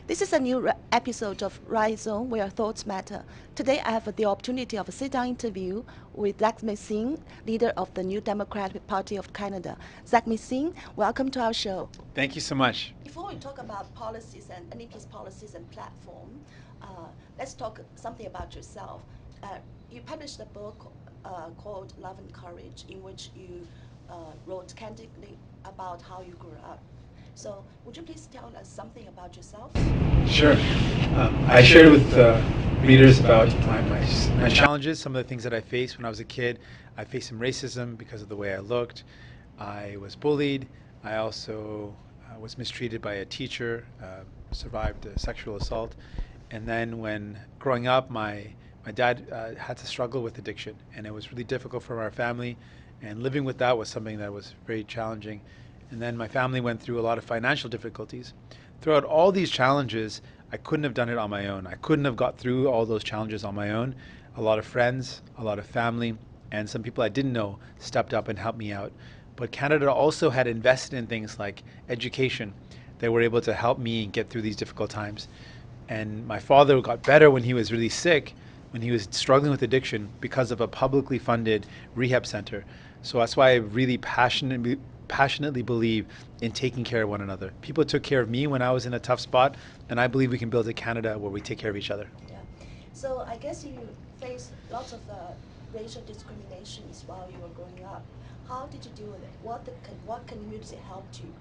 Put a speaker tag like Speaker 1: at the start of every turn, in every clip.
Speaker 1: This is a new episode of Rise Zone where thoughts matter. Today I have the opportunity of a sit-down interview with Zachary Singh, leader of the New Democratic Party of Canada. Zachary Singh, welcome to our show.
Speaker 2: Thank you so much.
Speaker 1: Before we talk about policies and NDP's policies and platform, let's talk something about yourself. You published a book called Love and Courage, in which you wrote candidly about how you grew up. So would you please tell us something about yourself?
Speaker 2: Sure. I shared with readers about my challenges, some of the things that I faced when I was a kid. I faced some racism because of the way I looked. I was bullied. I also was mistreated by a teacher, survived a sexual assault. And then when growing up, my dad had to struggle with addiction, and it was really difficult for our family. And living with that was something that was very challenging. And then my family went through a lot of financial difficulties. Throughout all these challenges, I couldn't have done it on my own. I couldn't have got through all those challenges on my own. A lot of friends, a lot of family, and some people I didn't know stepped up and helped me out. But Canada also had invested in things like education. They were able to help me get through these difficult times. And my father got better when he was really sick, when he was struggling with addiction because of a publicly funded rehab center. So that's why I really passionately believe in taking care of one another. People took care of me when I was in a tough spot, and I believe we can build a Canada where we take care of each other.
Speaker 1: Yeah. So I guess you faced lots of racial discriminations while you were growing up. How did you deal with it? What community helped you?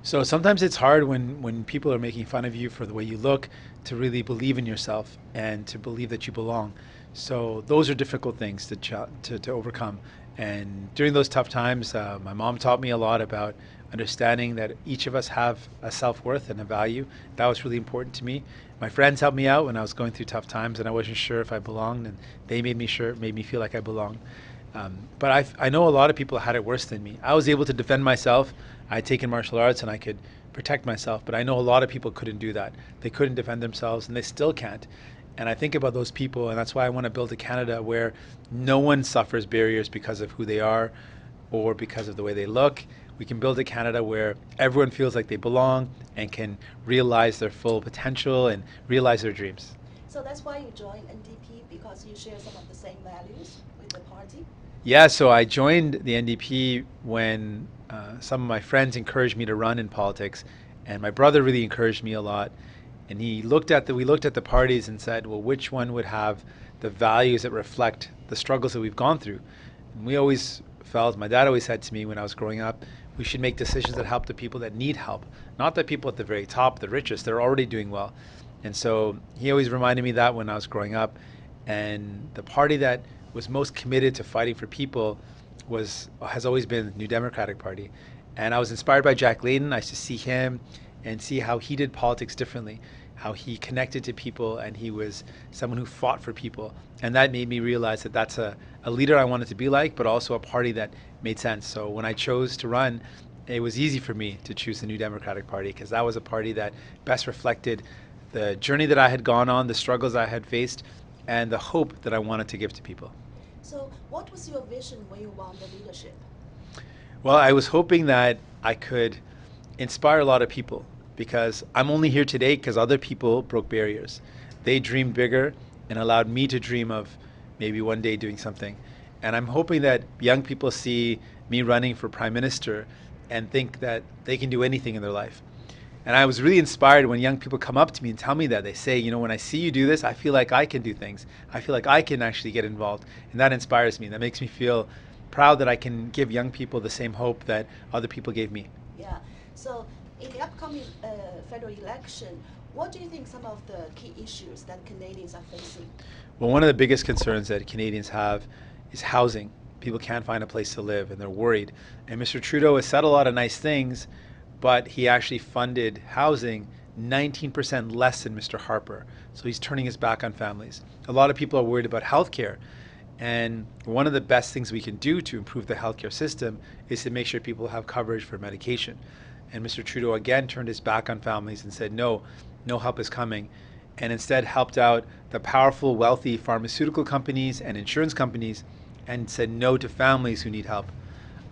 Speaker 2: So sometimes it's hard when people are making fun of you for the way you look to really believe in yourself and to believe that you belong. So those are difficult things to overcome. And during those tough times, my mom taught me a lot about understanding that each of us have a self-worth and a value. That was really important to me. My friends helped me out when I was going through tough times and I wasn't sure if I belonged, and they made me feel like I belonged. But I know a lot of people had it worse than me. I was able to defend myself. I had taken martial arts and I could protect myself, but I know a lot of people couldn't do that. They couldn't defend themselves, and they still can't. And I think about those people, and that's why I want to build a Canada where no one suffers barriers because of who they are or because of the way they look. We can build a Canada where everyone feels like they belong and can realize their full potential and realize their dreams.
Speaker 1: So that's why you joined NDP, because you share some of the same values with the party?
Speaker 2: Yeah, so I joined the NDP when some of my friends encouraged me to run in politics, and my brother really encouraged me a lot. And we looked at the parties and said, well, which one would have the values that reflect the struggles that we've gone through? And we always felt, my dad always said to me when I was growing up, we should make decisions that help the people that need help, not the people at the very top, the richest. They're already doing well. And so he always reminded me that when I was growing up. And the party that was most committed to fighting for people has always been the New Democratic Party. And I was inspired by Jack Layton. I used to see him and see how he did politics differently, how he connected to people, and he was someone who fought for people. And that made me realize that that's a leader I wanted to be like, but also a party that made sense. So when I chose to run, it was easy for me to choose the New Democratic Party because that was a party that best reflected the journey that I had gone on, the struggles I had faced, and the hope that I wanted to give to people.
Speaker 1: So what was your vision when you won the leadership?
Speaker 2: Well, I was hoping that I could inspire a lot of people because I'm only here today because other people broke barriers. They dreamed bigger and allowed me to dream of maybe one day doing something. And I'm hoping that young people see me running for prime minister and think that they can do anything in their life. And I was really inspired when young people come up to me and tell me that. They say, you know, when I see you do this, I feel like I can do things. I feel like I can actually get involved. And that inspires me. That makes me feel proud that I can give young people the same hope that other people gave me.
Speaker 1: Yeah. So in the upcoming federal election, what do you think some of the key issues that Canadians are facing?
Speaker 2: Well, one of the biggest concerns that Canadians have is housing. People can't find a place to live and they're worried. And Mr. Trudeau has said a lot of nice things, but he actually funded housing 19% less than Mr. Harper. So he's turning his back on families. A lot of people are worried about healthcare. And one of the best things we can do to improve the healthcare system is to make sure people have coverage for medication. And Mr. Trudeau again turned his back on families and said, no help is coming, and instead helped out the powerful, wealthy pharmaceutical companies and insurance companies and said no to families who need help.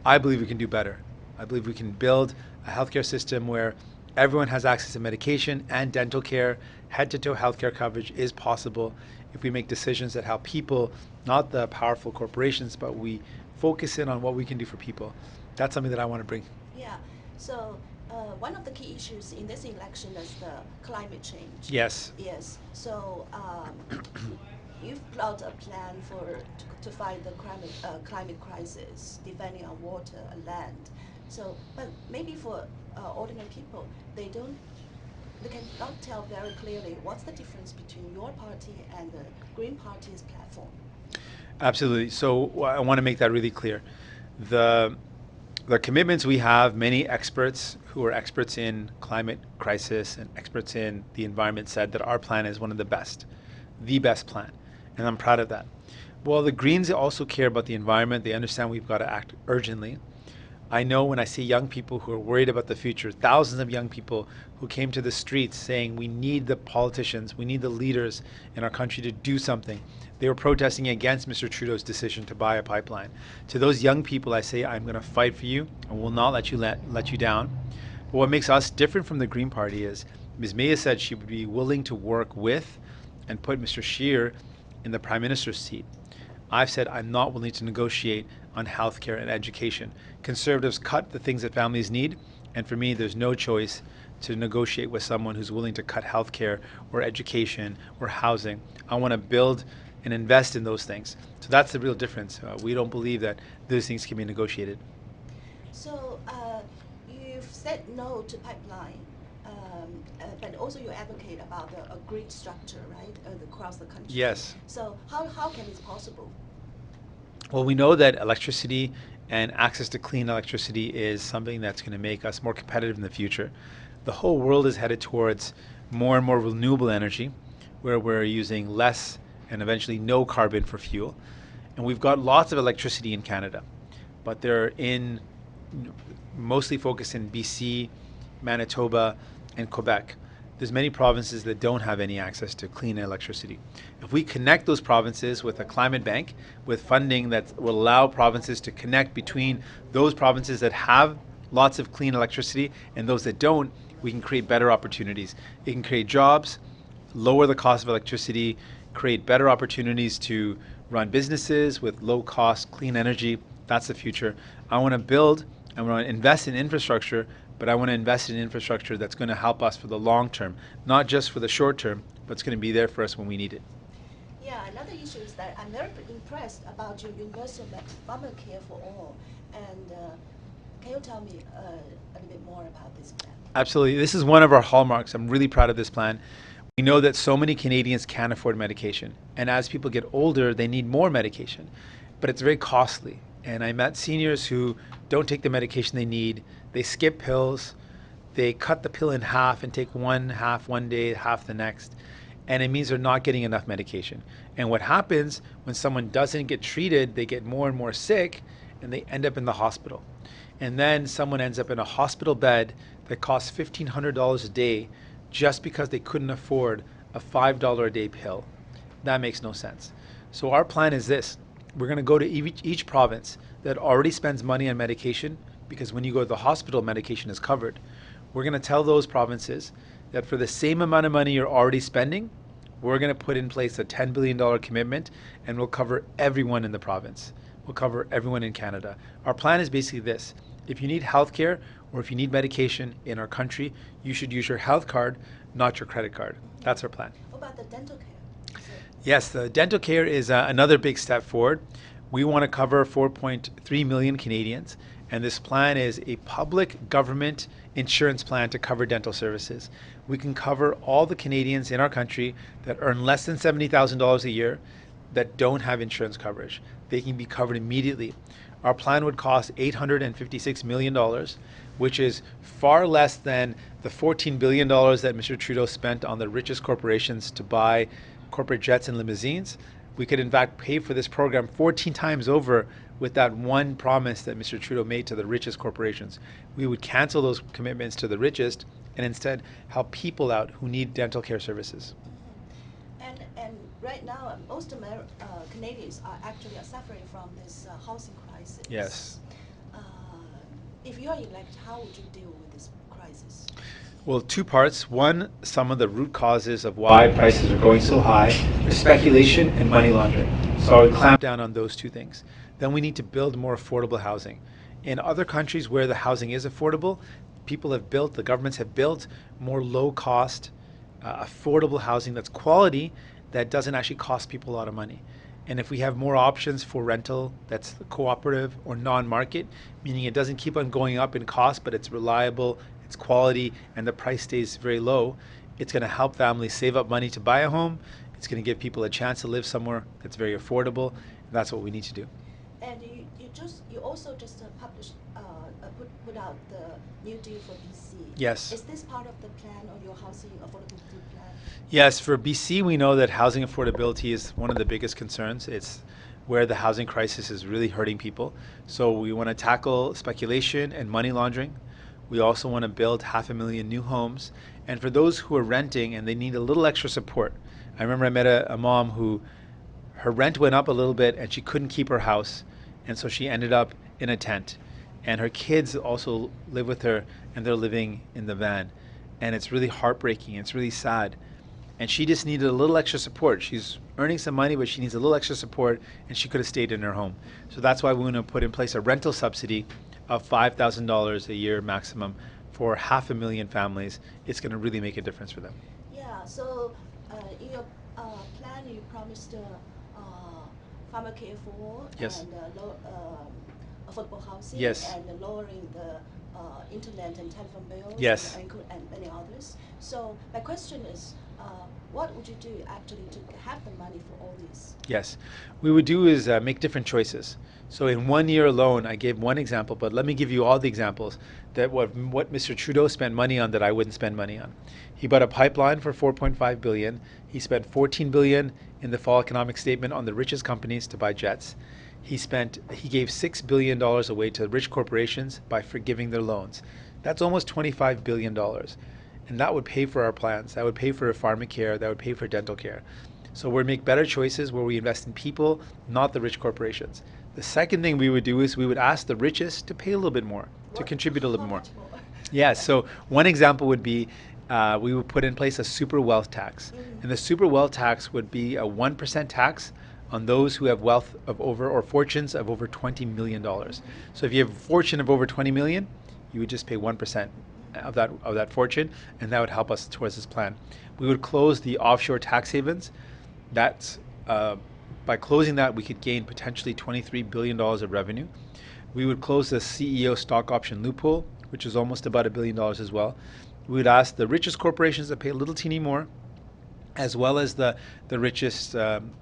Speaker 2: I believe we can do better. I believe we can build a healthcare system where Everyone has access to medication and dental care. Head-to-toe healthcare coverage is possible if we make decisions that help people, not the powerful corporations, but we focus in on what we can do for people. That's something that I want to bring.
Speaker 1: Yeah. So one of the key issues in this election is the climate change.
Speaker 2: Yes.
Speaker 1: Yes. So you've plot a plan to fight the climate crisis, depending on water and land. So, but maybe for ordinary people, they cannot tell very clearly what's the difference between your party and the Green Party's platform.
Speaker 2: Absolutely. So I want to make that really clear. The the commitments we have, many experts who are experts in climate crisis and experts in the environment said that our plan is one of the best plan. And I'm proud of that. Well, the Greens also care about the environment. They understand we've got to act urgently. I know when I see young people who are worried about the future, thousands of young people who came to the streets saying we need the politicians, we need the leaders in our country to do something. They were protesting against Mr. Trudeau's decision to buy a pipeline. To those young people, I say I'm going to fight for you and will not let you down. But what makes us different from the Green Party is Ms. Maya said she would be willing to work with and put Mr. Scheer in the Prime Minister's seat. I've said I'm not willing to negotiate on healthcare and education. Conservatives cut the things that families need, and for me, there's no choice to negotiate with someone who's willing to cut healthcare or education or housing. I want to build and invest in those things. So that's the real difference. We don't believe that those things can be negotiated.
Speaker 1: So you've said no to pipeline, but also you advocate about a grid structure, right, across the country.
Speaker 2: Yes.
Speaker 1: So how can this possible?
Speaker 2: Well, we know that electricity and access to clean electricity is something that's going to make us more competitive in the future. The whole world is headed towards more and more renewable energy, where we're using less and eventually no carbon for fuel. And we've got lots of electricity in Canada, but they're mostly focused in BC, Manitoba, and Quebec. There's many provinces that don't have any access to clean electricity. If we connect those provinces with a climate bank, with funding that will allow provinces to connect between those provinces that have lots of clean electricity and those that don't, we can create better opportunities. It can create jobs, lower the cost of electricity, create better opportunities to run businesses with low cost, clean energy. That's the future. I want to invest in infrastructure, but I want to invest in infrastructure that's going to help us for the long term, not just for the short term, but it's going to be there for us when we need it.
Speaker 1: Yeah, another issue is that I'm very impressed about your universal Obamacare for all. And can you tell me a little bit more about this plan?
Speaker 2: Absolutely. This is one of our hallmarks. I'm really proud of this plan. We know that so many Canadians can't afford medication. And as people get older, they need more medication. But it's very costly. And I met seniors who don't take the medication they need. They skip pills. They cut the pill in half and take one half one day, half the next. And it means they're not getting enough medication. And what happens when someone doesn't get treated, they get more and more sick and they end up in the hospital. And then someone ends up in a hospital bed that costs $1,500 a day just because they couldn't afford a $5 a day pill. That makes no sense. So our plan is this. We're going to go to each province that already spends money on medication, because when you go to the hospital, medication is covered. We're going to tell those provinces that for the same amount of money you're already spending, we're going to put in place a $10 billion commitment, and we'll cover everyone in the province. We'll cover everyone in Canada. Our plan is basically this. If you need health care or if you need medication in our country, you should use your health card, not your credit card. That's our plan.
Speaker 1: What about the dental care?
Speaker 2: Yes, the dental care is another big step forward. We want to cover 4.3 million Canadians, and this plan is a public government insurance plan to cover dental services. We can cover all the Canadians in our country that earn less than $70,000 a year that don't have insurance coverage. They can be covered immediately. Our plan would cost $856 million, which is far less than the $14 billion that Mr. Trudeau spent on the richest corporations to buy corporate jets and limousines. We could in fact pay for this program 14 times over with that one promise that Mr. Trudeau made to the richest corporations. We would cancel those commitments to the richest and instead help people out who need dental care services.
Speaker 1: And right now, most Canadians are actually suffering from this housing crisis.
Speaker 2: Yes.
Speaker 1: If you are elected, how would you deal with this crisis?
Speaker 2: Well, two parts. One, some of the root causes of why prices are going so high are speculation and money laundering. So I would clamp down on those two things. Then we need to build more affordable housing. In other countries where the housing is affordable, the governments have built more low cost, affordable housing that's quality, that doesn't actually cost people a lot of money. And if we have more options for rental that's cooperative or non-market, meaning it doesn't keep on going up in cost, but it's reliable, it's quality, and the price stays very low, it's going to help families save up money to buy a home. It's going to give people a chance to live somewhere that's very affordable. And that's what we need to do.
Speaker 1: And you also just published put out the new deal for BC.
Speaker 2: Yes.
Speaker 1: Is this part of the plan or your housing affordability plan?
Speaker 2: Yes, for BC, we know that housing affordability is one of the biggest concerns. It's where the housing crisis is really hurting people. So we want to tackle speculation and money laundering. We also want to build 500,000 new homes. And for those who are renting and they need a little extra support, I remember I met a mom who her rent went up a little bit and she couldn't keep her house. And so she ended up in a tent. And her kids also live with her and they're living in the van. And it's really heartbreaking. It's really sad. And she just needed a little extra support. She's earning some money, but she needs a little extra support, and she could have stayed in her home. So that's why we want to put in place a rental subsidy of $5,000 a year maximum for 500,000 families. It's going to really make a difference for them.
Speaker 1: Yeah, so in your plan, you promised farmer care for
Speaker 2: Yes.
Speaker 1: and affordable housing
Speaker 2: Yes.
Speaker 1: and lowering the internet and telephone bills
Speaker 2: Yes.
Speaker 1: and many others. So my question is, what would you do actually to have the money for all this?
Speaker 2: Yes. We would do is make different choices. So in 1 year alone, I gave one example, but let me give you all the examples that what Mr. Trudeau spent money on that I wouldn't spend money on. He bought a pipeline for $4.5 billion. He spent $14 billion in the fall economic statement on the richest companies to buy jets. He gave $6 billion away to rich corporations by forgiving their loans. That's almost $25 billion. And that would pay for our plans. That would pay for pharmacare. That would pay for dental care. So we'd make better choices where we invest in people, not the rich corporations. The second thing we would do is we would ask the richest to pay a little bit more, to contribute a little more. Yeah, so one example would be we would put in place a super wealth tax. And the super wealth tax would be a 1% tax on those who have wealth of over or fortunes of over $20 million. So if you have a fortune of over 20 million, you would just pay 1% of that fortune, and that would help us towards this plan. We would close the offshore tax havens. That's by closing that, we could gain potentially $23 billion of revenue. We would close the CEO stock option loophole, which is almost about $1 billion as well. We would ask the richest corporations to pay a little teeny more, as well as the richest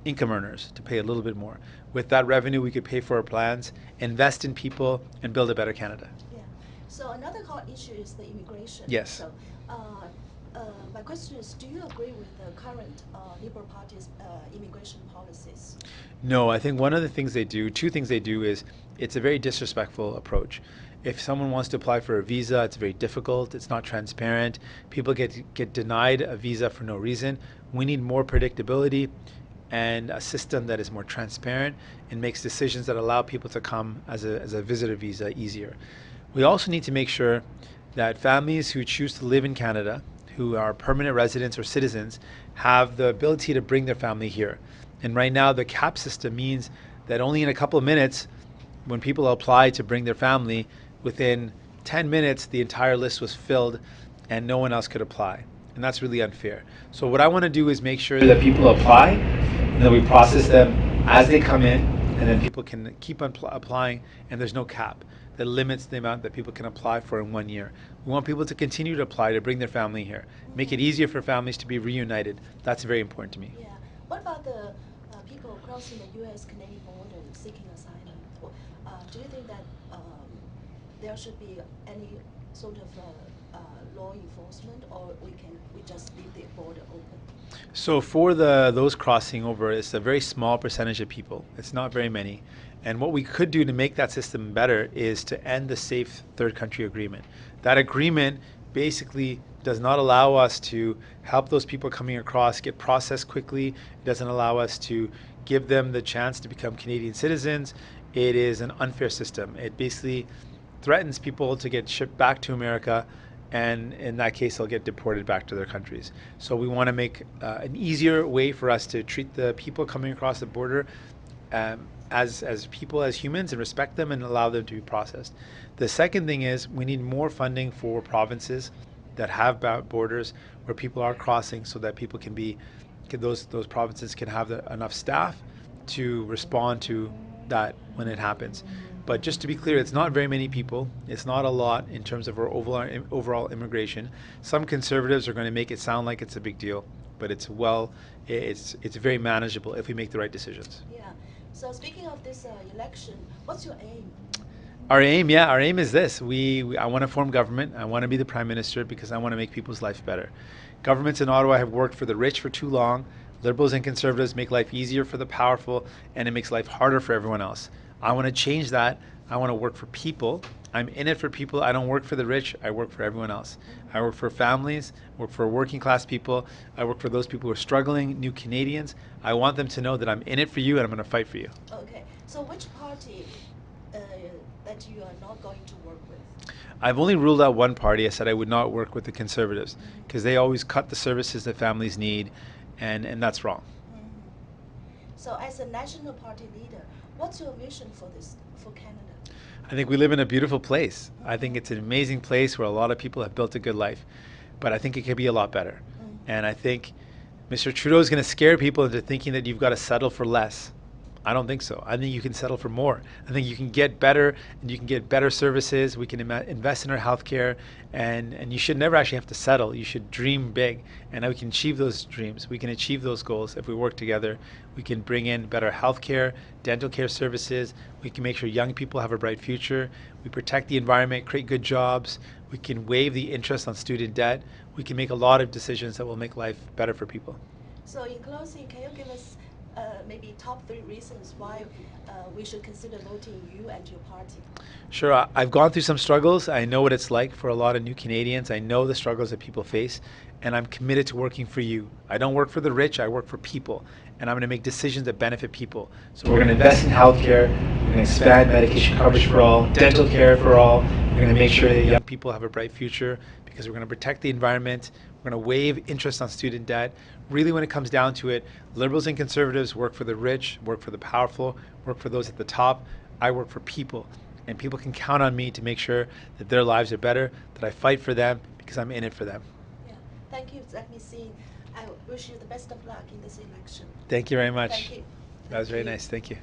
Speaker 2: income earners to pay a little bit more. With that revenue, we could pay for our plans, invest in people, and build a better Canada.
Speaker 1: Yeah. So another hot issue is the immigration.
Speaker 2: Yes.
Speaker 1: So my question is, do you agree with the current Liberal Party's immigration policies?
Speaker 2: No, I think one of the things they do, two things they do is it's a very disrespectful approach. If someone wants to apply for a visa, it's very difficult. It's not transparent. People get denied a visa for no reason. We need more predictability and a system that is more transparent and makes decisions that allow people to come as a visitor visa easier. We also need to make sure that families who choose to live in Canada, who are permanent residents or citizens, have the ability to bring their family here. And right now, the cap system means that only in a couple of minutes, when people apply to bring their family, within 10 minutes, the entire list was filled and no one else could apply. And that's really unfair. So what I want to do is make sure that people apply and that we process them as they come in, and then people can keep on applying, and there's no cap that limits the amount that people can apply for in 1 year. We want people to continue to apply to bring their family here. Make it easier for families to be reunited. That's very important to me.
Speaker 1: Yeah. What about the people crossing the U.S.-Canadian border seeking asylum? Do you think that there should be any sort of law enforcement, or we just leave the border open?
Speaker 2: So for those crossing over, it's a very small percentage of people. It's not very many. And what we could do to make that system better is to end the Safe Third Country Agreement. That agreement basically does not allow us to help those people coming across get processed quickly. It doesn't allow us to give them the chance to become Canadian citizens. It is an unfair system. It basically threatens people to get shipped back to America and in that case, they'll get deported back to their countries. So we want to make an easier way for us to treat the people coming across the border as people, as humans, and respect them and allow them to be processed. The second thing is we need more funding for provinces that have borders where people are crossing, so that people can be, those provinces can have enough staff to respond to that when it happens. But just to be clear, it's not very many people. It's not a lot in terms of our overall immigration. Some conservatives are going to make it sound like it's a big deal, but it's very manageable if we make the right decisions.
Speaker 1: Yeah. So speaking of this election, what's your aim?
Speaker 2: Our aim is this. I want to form government. I want to be the prime minister because I want to make people's life better. Governments in Ottawa have worked for the rich for too long. Liberals and conservatives make life easier for the powerful, and it makes life harder for everyone else. I want to change that. I want to work for people. I'm in it for people. I don't work for the rich. I work for everyone else. I work for families, work for working class people. I work for those people who are struggling, new Canadians. I want them to know that I'm in it for you and I'm going to fight for you.
Speaker 1: Okay. So which party that you are not going to work with?
Speaker 2: I've only ruled out one party. I said I would not work with the Conservatives because they always cut the services that families need, and that's wrong.
Speaker 1: So as a national party leader, what's your vision for Canada?
Speaker 2: I think we live in a beautiful place. I think it's an amazing place where a lot of people have built a good life, but I think it could be a lot better. And I think Mr. Trudeau is going to scare people into thinking that you've got to settle for less. I don't think so. I think you can settle for more. I think you can get better, and you can get better services. We can invest in our healthcare, and you should never actually have to settle. You should dream big, and we can achieve those dreams. We can achieve those goals if we work together. We can bring in better healthcare, dental care services. We can make sure young people have a bright future. We protect the environment, create good jobs. We can waive the interest on student debt. We can make a lot of decisions that will make life better for people.
Speaker 1: So in closing, can you give us maybe top 3 reasons why we should consider voting you and your party?
Speaker 2: Sure. I've gone through some struggles. I know what it's like for a lot of new Canadians. I know the struggles that people face, and I'm committed to working for you. I don't work for the rich. I work for people, and I'm going to make decisions that benefit people. So we're going to invest in healthcare. We're going to expand medication coverage for all, dental care for all. We're going to make sure that young people have a bright future because we're going to protect the environment. We're going to waive interest on student debt. Really, when it comes down to it, Liberals and Conservatives work for the rich, work for the powerful, work for those at the top. I work for people, and people can count on me to make sure that their lives are better, that I fight for them because I'm in it for them.
Speaker 1: Yeah. Thank you, Zach Missing. I wish you the best of luck in this election.
Speaker 2: Thank you very much.
Speaker 1: Thank you.
Speaker 2: That was very nice. Thank you.